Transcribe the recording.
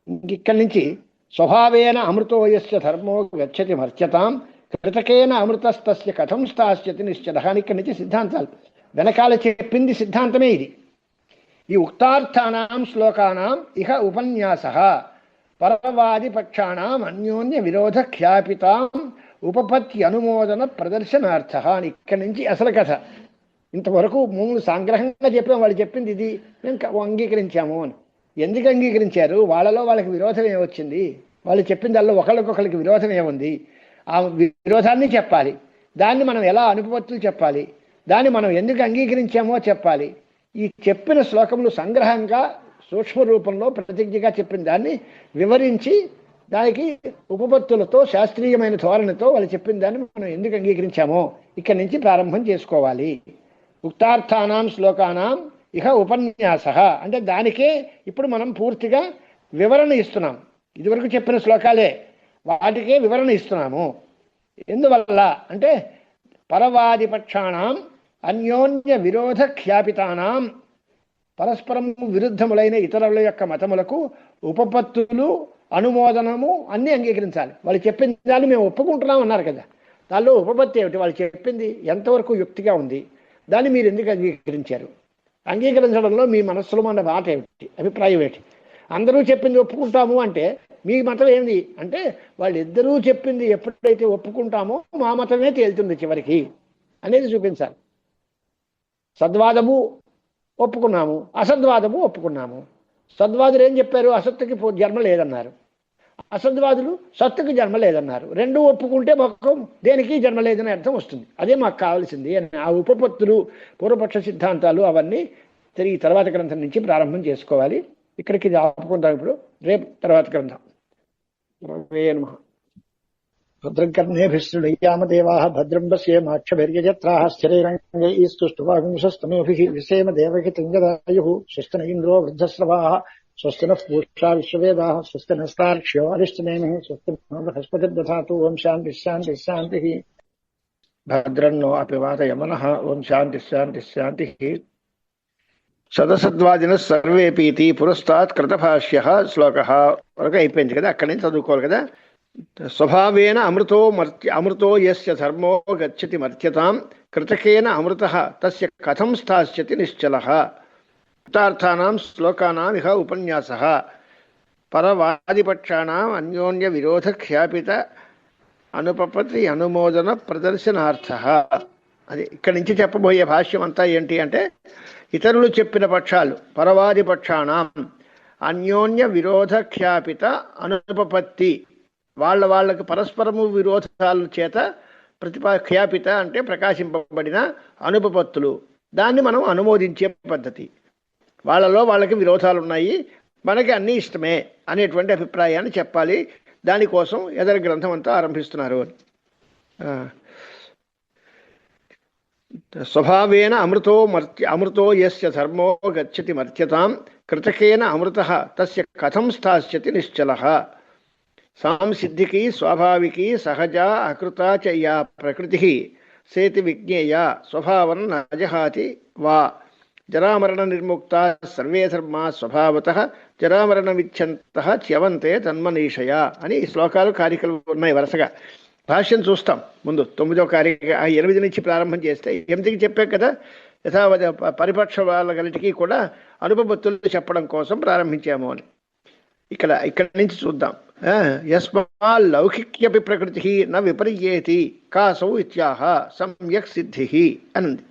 ఇక్కడి నుంచి స్వభావేన అమృతోయస్య ధర్మో గచ్చతి మర్చ్యతాం కృతకేన అమృతస్తస్య కథం స్థాస్యతి నిశ్చల అని ఇక్కడి నుంచి సిద్ధాంతాలు వెనకాల చెప్పింది సిద్ధాంతమే ఇది. ఈ ఉక్తార్థానాం శ్లోకానాం ఇహ ఉపన్యాస పరవాదిపక్షాణం అన్యోన్య విరోధ ఖ్యాపితాం ఉపపత్తి అనుమోదన ప్రదర్శనార్థ అని ఇక్కడి నుంచి అసలు కథ. ఇంతవరకు మూడు సంగ్రహంగా చెప్పాం, వాళ్ళు చెప్పింది ఇది, మేము అంగీకరించాము అని. ఎందుకు అంగీకరించారు? వాళ్ళలో వాళ్ళకి విరోధం ఏమొచ్చింది, వాళ్ళు చెప్పింది దానిలో ఒకరికొకరికి విరోధం ఏముంది, ఆ విరోధాన్ని చెప్పాలి, దాన్ని మనం ఎలా అనుపత్తులు చెప్పాలి, దాన్ని మనం ఎందుకు అంగీకరించామో చెప్పాలి. ఈ చెప్పిన శ్లోకములు సంగ్రహంగా సూక్ష్మ రూపంలో ప్రతిజ్ఞగా చెప్పిన దాన్ని వివరించి దానికి ఉపపత్తులతో శాస్త్రీయమైన ధోరణితో వాళ్ళు చెప్పిన దాన్ని మనం ఎందుకు అంగీకరించామో ఇక్కడి నుంచి ప్రారంభం చేసుకోవాలి. ఉక్తార్థానాం శ్లోకానాం ఇహ ఉపన్యాస అంటే దానికే ఇప్పుడు మనం పూర్తిగా వివరణ ఇస్తున్నాం. ఇదివరకు చెప్పిన శ్లోకాలే, వాటికే వివరణ ఇస్తున్నాము. ఎందువల్ల అంటే పరవాదిపక్షాణం అన్యోన్య విరోధ ఖ్యాపితానాం పరస్పరం విరుద్ధములైన ఇతరుల యొక్క మతములకు ఉపపత్తులు అనుమోదనము అన్నీ అంగీకరించాలి. వాళ్ళు చెప్పిన దాన్ని మేము ఒప్పుకుంటున్నాం అన్నారు కదా, దానిలో ఉపపత్తి ఏమిటి, వాళ్ళు చెప్పింది ఎంతవరకు యుక్తిగా ఉంది, దాన్ని మీరు ఎందుకు అంగీకరించారు, అంగీకరించడంలో మీ మనస్సులో మన మాట ఏమిటి, అభిప్రాయం ఏమిటి. అందరూ చెప్పింది ఒప్పుకుంటాము అంటే మీ మతం ఏంది అంటే వాళ్ళిద్దరూ చెప్పింది ఎప్పుడైతే ఒప్పుకుంటామో మా మతమే తేలుతుంది చివరికి అనేది చూపించాలి. సద్వాదము ఒప్పుకున్నాము, అసద్వాదము ఒప్పుకున్నాము. సద్వాదులు ఏం చెప్పారు? అసత్తుకి జన్మ లేదన్నారు. అసద్వాదులు సత్తుకి జన్మ లేదన్నారు. రెండు ఒప్పుకుంటే మొత్తం దేనికి జన్మ లేదని అర్థం వస్తుంది. అదే మాకు కావాల్సింది అని ఆ ఉపపత్తులు పూర్వపక్ష సిద్ధాంతాలు అవన్నీ తిరిగి తర్వాత గ్రంథం నుంచి ప్రారంభం చేసుకోవాలి. ఇక్కడికి ఆపుకుంటాం. ఇప్పుడు రేపు తర్వాత గ్రంథం. భద్రం కర్ణేభిశ్రుడయ్యామదేవాః భద్రం పశ్యేమాక్షభిర్యజత్రాః స్థిరైరంగైస్తుష్టువాగుంసస్తనూభిః విసేమ దేవహితం యదాయుః స్వస్తి న ఇంద్రో వృద్ధశ్రవాः స్వస్తి నః పూషా విశ్వవేదాः స్వస్తి నస్తార్క్ష్యో అరిష్టనేమిః స్వస్తి నో బృహస్పతిర్దధాతు. ఓం శాంతిః శాంతిః శాంతిః. భద్రం నో అపివాతయమనః. ఓం శాంతిః శాంతిః శాంతిః. సదసద్వాదిన సర్వేపీతి పురస్తాత్ కృతభాష్య శ్లోకः వరకు అయిపోయింది కదా, అక్కడి నుంచి చదువుకోవాలి కదా. స్వభావేన అమృతో యస్య ధర్మో గచ్చతి మర్త్యతాం కృతకేన అమృతః తస్య కథం స్థాస్యతి నిశ్చలః. ఉక్తార్థానాం శ్లోకానాం ఇహ ఉపన్యాసః పరవాదిపక్షాణం అన్యోన్య విరోధ ఖ్యాపిత అనుపపత్తి అనుమోదన ప్రదర్శనార్థః. అది ఇక్కడి నుంచి చెప్పబోయే భాష్యం అంతా ఏంటి అంటే ఇతరులు చెప్పిన పక్షాలు పరవాదిపక్షాణం అన్యోన్య విరోధ ఖ్యాపిత అనుపపత్తి వాళ్ళకి పరస్పరము విరోధాల చేత ఖ్యాపిత అంటే ప్రకాశింపబడిన అనుపపత్తులు, దాన్ని మనం అనుమోదించే పద్ధతి. వాళ్ళలో వాళ్ళకి విరోధాలు ఉన్నాయి, మనకి అన్నీ ఇష్టమే అనేటువంటి అభిప్రాయాన్ని చెప్పాలి. దానికోసం ఎదర గ్రంథం అంతా ఆరంభిస్తున్నారు. స్వభావేన అమృతో యస్య ధర్మో గచ్చతి మర్త్యతాం కృతకేన అమృతః తస్య కథం స్థాస్యతి నిశ్చలః. సాంసిద్ధికి స్వాభావికి సహజ అకృత చ యా ప్రకృతి సేతి విజ్ఞేయ స్వభావం నజహాతి వా జరామరణ నిర్ముక్త సర్వే ధర్మా స్వభావతః జరామరణ విచ్ఛంతః చ్యవంతే తన్మనీషయ అని ఈ శ్లోకాలు కారికలు ఉన్నాయి వరుసగా. భాష్యం చూస్తాం ముందు. 9వ కారిక 8 నుంచి ప్రారంభం చేస్తే 8కి చెప్పాం కదా, యథావధ పరిపక్ష వాళ్ళగలిటికి కూడా అనుపపత్తులు చెప్పడం కోసం ప్రారంభించాము అని. ఇక్కడి నుంచి చూద్దాం. యస్మా లౌకిక్యపి ప్రకృతి న విపర్యేతి కాసౌ ఇత్యాహ సమ్యక్ సిద్ధి అనంది.